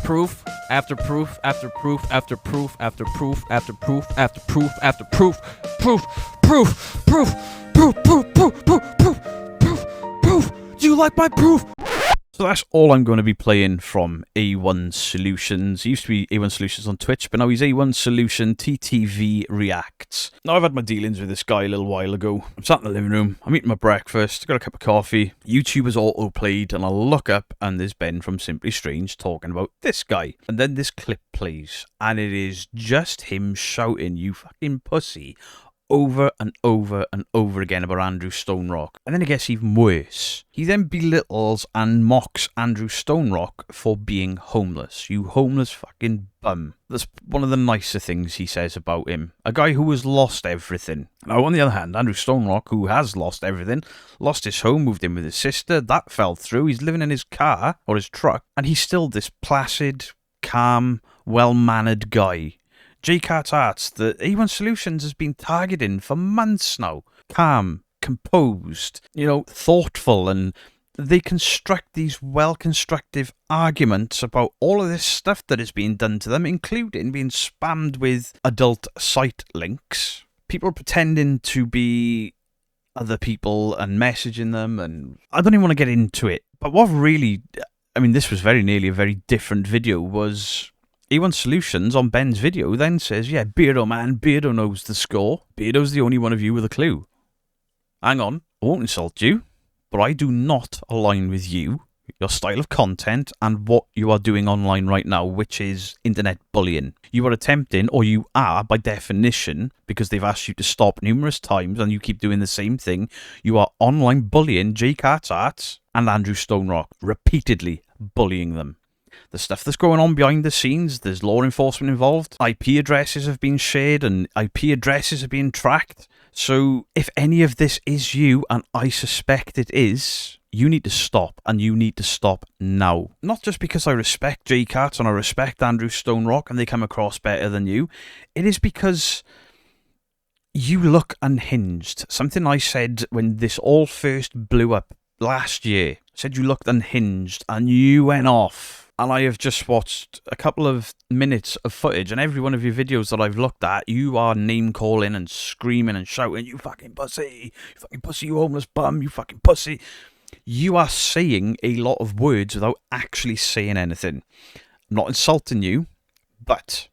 proof after proof after proof after proof after proof after proof after proof after proof, proof, proof, proof, proof, proof, proof, proof, proof, proof, proof. Do you like my proof? So that's all I'm going to be playing from A1 Solutions. He used to be A1 Solutions on Twitch, but now he's A1 Solution TTV Reacts. Now, I've had my dealings with this guy a little while ago. I'm sat in the living room, I'm eating my breakfast, got a cup of coffee, YouTube is auto-played, and I look up, and there's Ben from Simply Strange talking about this guy. And then this clip plays, and it is just him shouting, "You fucking pussy," over and over and over again about Andrew Stonerock. And then it gets even worse. He then belittles and mocks Andrew Stonerock for being homeless. You homeless fucking bum. That's one of the nicer things he says about him. A guy who has lost everything. Now, on the other hand, Andrew Stonerock, who has lost everything, lost his home, moved in with his sister, that fell through. He's living in his car, or his truck, and he's still this placid, calm, well-mannered guy. J-Cart's Arts, the A1 Solutions has been targeting for months now. Calm, composed, thoughtful, and they construct these well-constructive arguments about all of this stuff that is being done to them, including being spammed with adult site links. People pretending to be other people and messaging them, and I don't even want to get into it. But what really, this was very nearly a very different video, was A1 Solutions on Ben's video then says, yeah, Beardo man, Beardo knows the score. Beardo's the only one of you with a clue. Hang on, I won't insult you, but I do not align with you, your style of content, and what you are doing online right now, which is internet bullying. You are attempting, or you are by definition, because they've asked you to stop numerous times and you keep doing the same thing, you are online bullying J-Cart's Arts and Andrew Stonerock, repeatedly bullying them. The stuff that's going on behind the scenes, there's law enforcement involved, IP addresses have been shared and IP addresses are being tracked. So if any of this is you, and I suspect it is, you need to stop, and you need to stop now. Not just because I respect J-Cart and I respect Andrew Stonerock and they come across better than you, it is because you look unhinged. Something I said when this all first blew up last year. I said you looked unhinged and you went off. And I have just watched a couple of minutes of footage, and every one of your videos that I've looked at, you are name-calling and screaming and shouting, "You fucking pussy, you homeless bum, you fucking pussy." You are saying a lot of words without actually saying anything. I'm not insulting you, but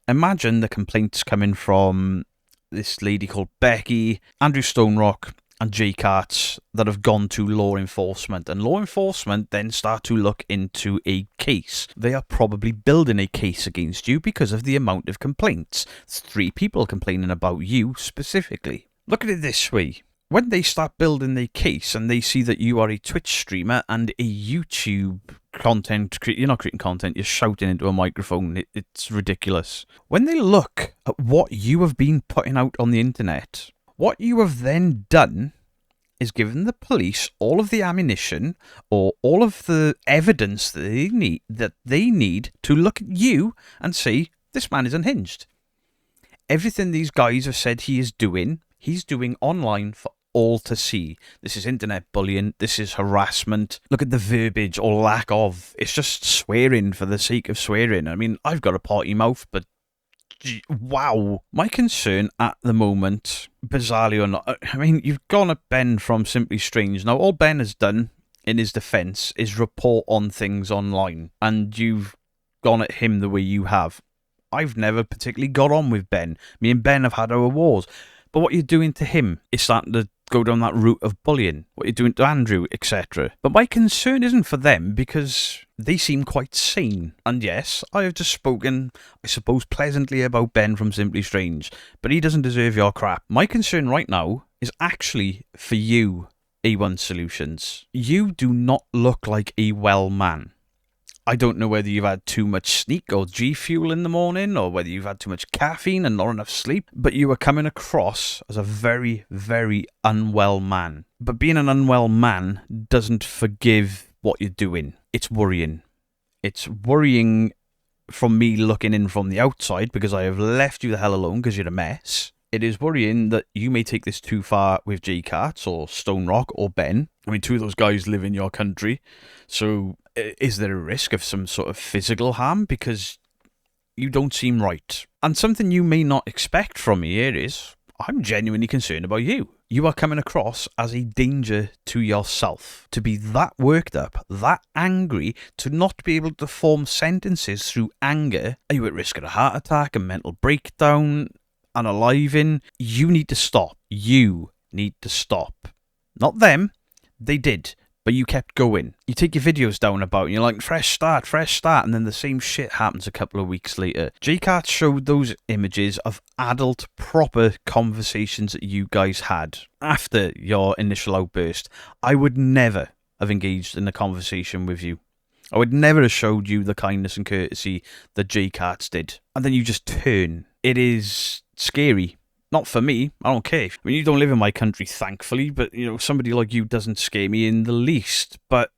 imagine the complaints coming from this lady called Becky, Andrew Stonerock, and J-Carts that have gone to law enforcement, and law enforcement then start to look into a case. They are probably building a case against you because of the amount of complaints. It's 3 people complaining about you specifically. Look at it this way. When they start building a case and they see that you are a Twitch streamer and a YouTube content creator, you're not creating content, you're shouting into a microphone, it's ridiculous. When they look at what you have been putting out on the internet, what you have then done is given the police all of the ammunition or all of the evidence that they need to look at you and say, this man is unhinged. Everything these guys have said he is doing, he's doing online for all to see. This is internet bullying, this is harassment. Look at the verbiage or lack of. It's just swearing for the sake of swearing. I've got a potty mouth, but wow. My concern at the moment, bizarrely or not, you've gone at Ben from Simply Strange. Now, all Ben has done in his defence is report on things online, and you've gone at him the way you have. I've never particularly got on with Ben. Me and Ben have had our wars. But what you're doing to him is starting to go down that route of bullying. What you're doing to Andrew, etc. But my concern isn't for them because they seem quite sane. And yes, I have just spoken, I suppose, pleasantly about Ben from Simply Strange, but he doesn't deserve your crap. My concern right now is actually for you, A1 Solutions. You do not look like a well man. I don't know whether you've had too much sneak or G Fuel in the morning, or whether you've had too much caffeine and not enough sleep, but you are coming across as a very, very unwell man. But being an unwell man doesn't forgive what you're doing. It's worrying. It's worrying from me looking in from the outside because I have left you the hell alone because you're a mess. It is worrying that you may take this too far with J-Carts or Stonerock or Ben. 2 of those guys live in your country, so Is there a risk of some sort of physical harm? Because you don't seem right. And something you may not expect from me here is, I'm genuinely concerned about you. You are coming across as a danger to yourself. To be that worked up, that angry, to not be able to form sentences through anger. Are you at risk of a heart attack, a mental breakdown, unaliving? You need to stop. You need to stop. Not them. They did. But you kept going. You take your videos down about it and you're like, fresh start, and then the same shit happens a couple of weeks later. J-Cat showed those images of adult, proper conversations that you guys had after your initial outburst. I would never have engaged in a conversation with you. I would never have showed you the kindness and courtesy that J-Cats did. And then you just turn. It is scary. Not for me, I don't care. I mean, you don't live in my country, thankfully, but, you know, somebody like you doesn't scare me in the least. But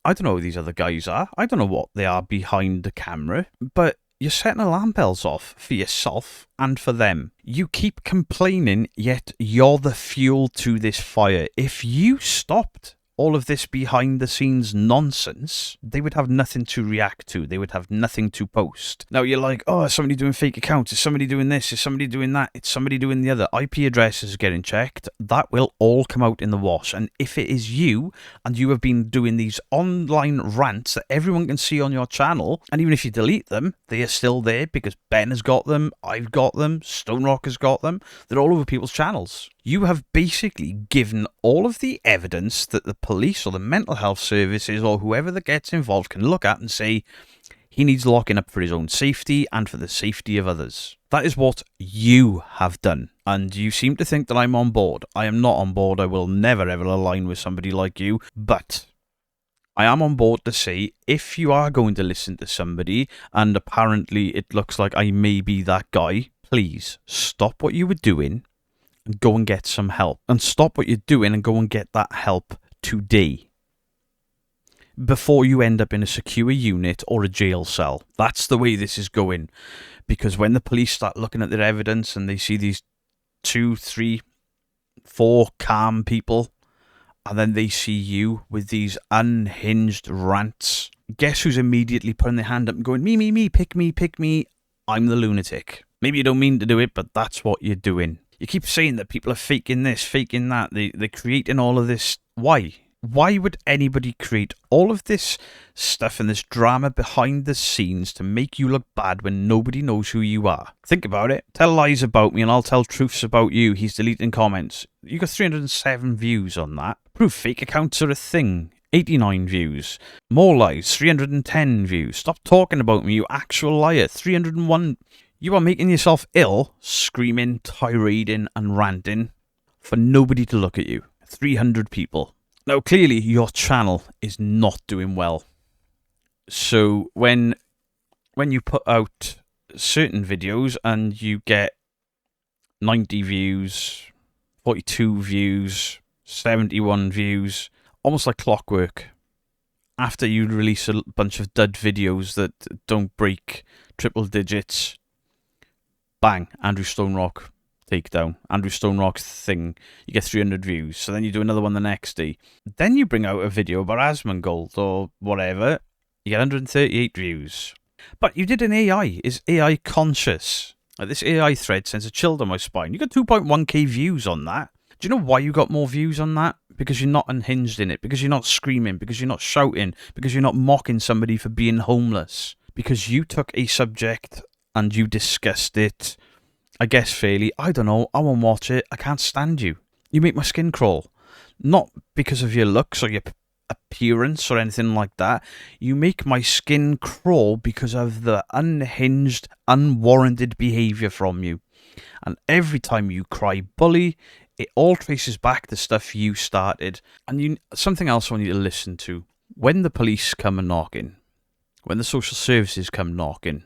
I don't know who these other guys are. I don't know what they are behind the camera. But you're setting alarm bells off for yourself and for them. You keep complaining, yet you're the fuel to this fire. If you stopped all of this behind the scenes nonsense, they would have nothing to react to. They would have nothing to post. Now you're like, oh, is somebody doing fake accounts? Is somebody doing this? Is somebody doing that? It's somebody doing the other. IP addresses are getting checked. That will all come out in the wash. And if it is you, and you have been doing these online rants that everyone can see on your channel, and even if you delete them, they are still there because Ben has got them, I've got them, Stone Rock has got them. They're all over people's channels. You have basically given all of the evidence that the police or the mental health services or whoever that gets involved can look at and say, he needs locking up for his own safety and for the safety of others. That is what you have done. And you seem to think that I'm on board. I am not on board. I will never ever align with somebody like you. But I am on board to say, if you are going to listen to somebody, and apparently it looks like I may be that guy, please stop what you were doing and go and get some help. And stop what you're doing and go and get that help today. Before you end up in a secure unit or a jail cell. That's the way this is going. Because when the police start looking at their evidence and they see these 2, 3, 4 calm people, and then they see you with these unhinged rants, guess who's immediately putting their hand up and going, me, pick me, I'm the lunatic. Maybe you don't mean to do it, but that's what you're doing. You keep saying that people are faking this, faking that. They're creating all of this. Why? Why would anybody create all of this stuff and this drama behind the scenes to make you look bad when nobody knows who you are? Think about it. Tell lies about me and I'll tell truths about you. He's deleting comments. You got 307 views on that. Proof fake accounts are a thing. 89 views. More lies. 310 views. Stop talking about me, you actual liar. 301. You are making yourself ill, screaming, tirading and ranting for nobody to look at you. 300 people. Now, clearly, your channel is not doing well. So, when you put out certain videos and you get 90 views, 42 views, 71 views, almost like clockwork, after you release a bunch of dud videos that don't break triple digits, bang, Andrew Stone Rock takedown. Andrew Stone Rock's thing. You get 300 views. So then you do another one the next day. Then you bring out a video about Asmongold or whatever. You get 138 views. But you did an AI. Is AI conscious? Like this AI thread sends a chill down my spine. You got 2.1k views on that. Do you know why you got more views on that? Because you're not unhinged in it. Because you're not screaming. Because you're not shouting. Because you're not mocking somebody for being homeless. Because you took a subject and you discussed it, I guess fairly. I don't know. I won't watch it. I can't stand you. You make my skin crawl. Not because of your looks or your appearance or anything like that. You make my skin crawl because of the unhinged, unwarranted behaviour from you. And every time you cry bully, it all traces back to stuff you started. And something else I want you to listen to. When the police come and knocking, when the social services come knocking,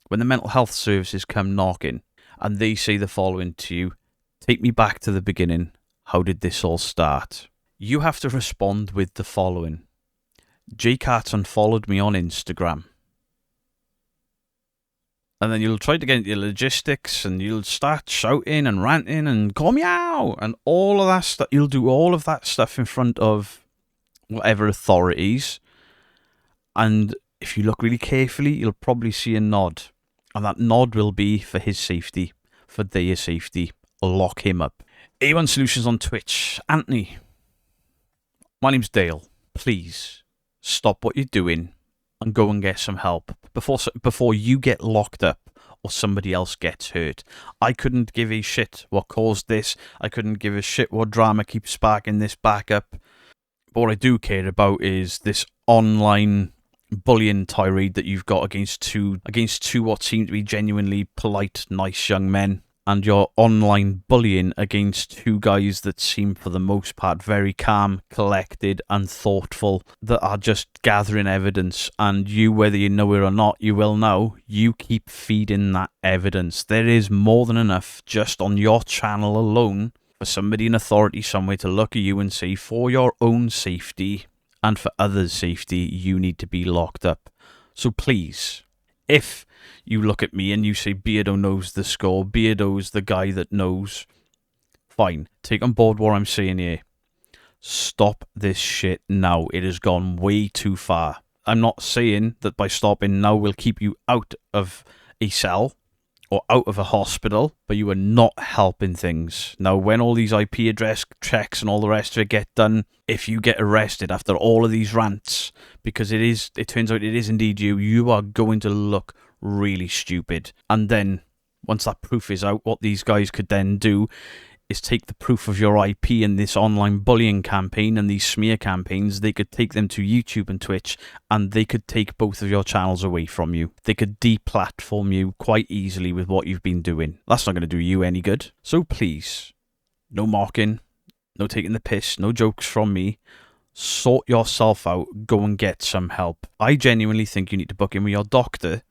when the mental health services come knocking, and they say the following to you, take me back to the beginning. How did this all start? You have to respond with the following. J-Cat unfollowed me on Instagram. And then you'll try to get into your logistics and you'll start shouting and ranting and call me out and all of that stuff. You'll do all of that stuff in front of whatever authorities. And if you look really carefully, you'll probably see a nod. And that nod will be for his safety, for their safety. Lock him up. A1 Solutions on Twitch. Anthony, my name's Dale. Please stop what you're doing and go and get some help before you get locked up or somebody else gets hurt. I couldn't give a shit what caused this. I couldn't give a shit what drama keeps sparking this back up. But what I do care about is this online bullying tirade that you've got against two what seem to be genuinely polite, nice young men, and your online bullying against two guys that seem for the most part very calm, collected and thoughtful, that are just gathering evidence. And you, whether you know it or not, you will know, you keep feeding that evidence. There is more than enough just on your channel alone for somebody in authority somewhere to look at you and say, for your own safety and for others' safety, you need to be locked up. So please, if you look at me and you say Beardo knows the score, Beardo's the guy that knows, fine, take on board what I'm saying here. Stop this shit now. It has gone way too far. I'm not saying that by stopping now will keep you out of a cell or out of a hospital, but you are not helping things. Now, when all these IP address checks and all the rest of it get done, if you get arrested after all of these rants, because it turns out it is indeed you are going to look really stupid. And then, once that proof is out, what these guys could then do is take the proof of your IP and this online bullying campaign and these smear campaigns, they could take them to YouTube and Twitch, and they could take both of your channels away from you. They could deplatform you quite easily with what you've been doing. That's not going to do you any good. So please, no mocking, no taking the piss, no jokes from me. Sort yourself out. Go and get some help. I genuinely think you need to book in with your doctor,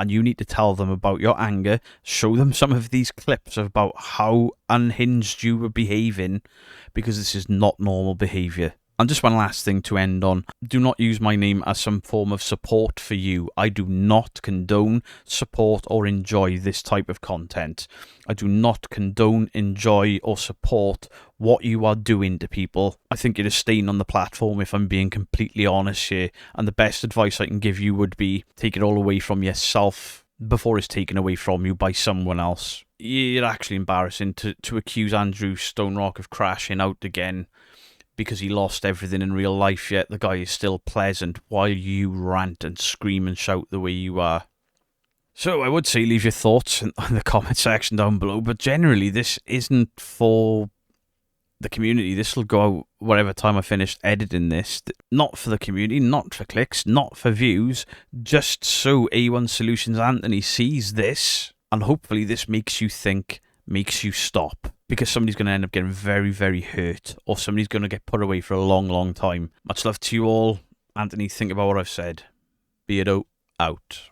and you need to tell them about your anger, show them some of these clips about how unhinged you were behaving, because this is not normal behaviour. And just one last thing to end on. Do not use my name as some form of support for you. I do not condone, support or enjoy this type of content. I do not condone, enjoy or support what you are doing to people. I think it is staying on the platform, if I'm being completely honest here. And the best advice I can give you would be take it all away from yourself before it's taken away from you by someone else. You're actually embarrassing to accuse Andrew Stonerock of crashing out again because he lost everything in real life, yet the guy is still pleasant while you rant and scream and shout the way you are. So I would say leave your thoughts in the comment section down below, but generally this isn't for the community. This will go out whatever time I finished editing this. Not for the community, not for clicks, not for views, just so A1 Solutions Anthony sees this, and hopefully this makes you think, makes you stop. Because somebody's going to end up getting very, very hurt, or somebody's going to get put away for a long, long time. Much love to you all. Anthony, think about what I've said. Beardo out.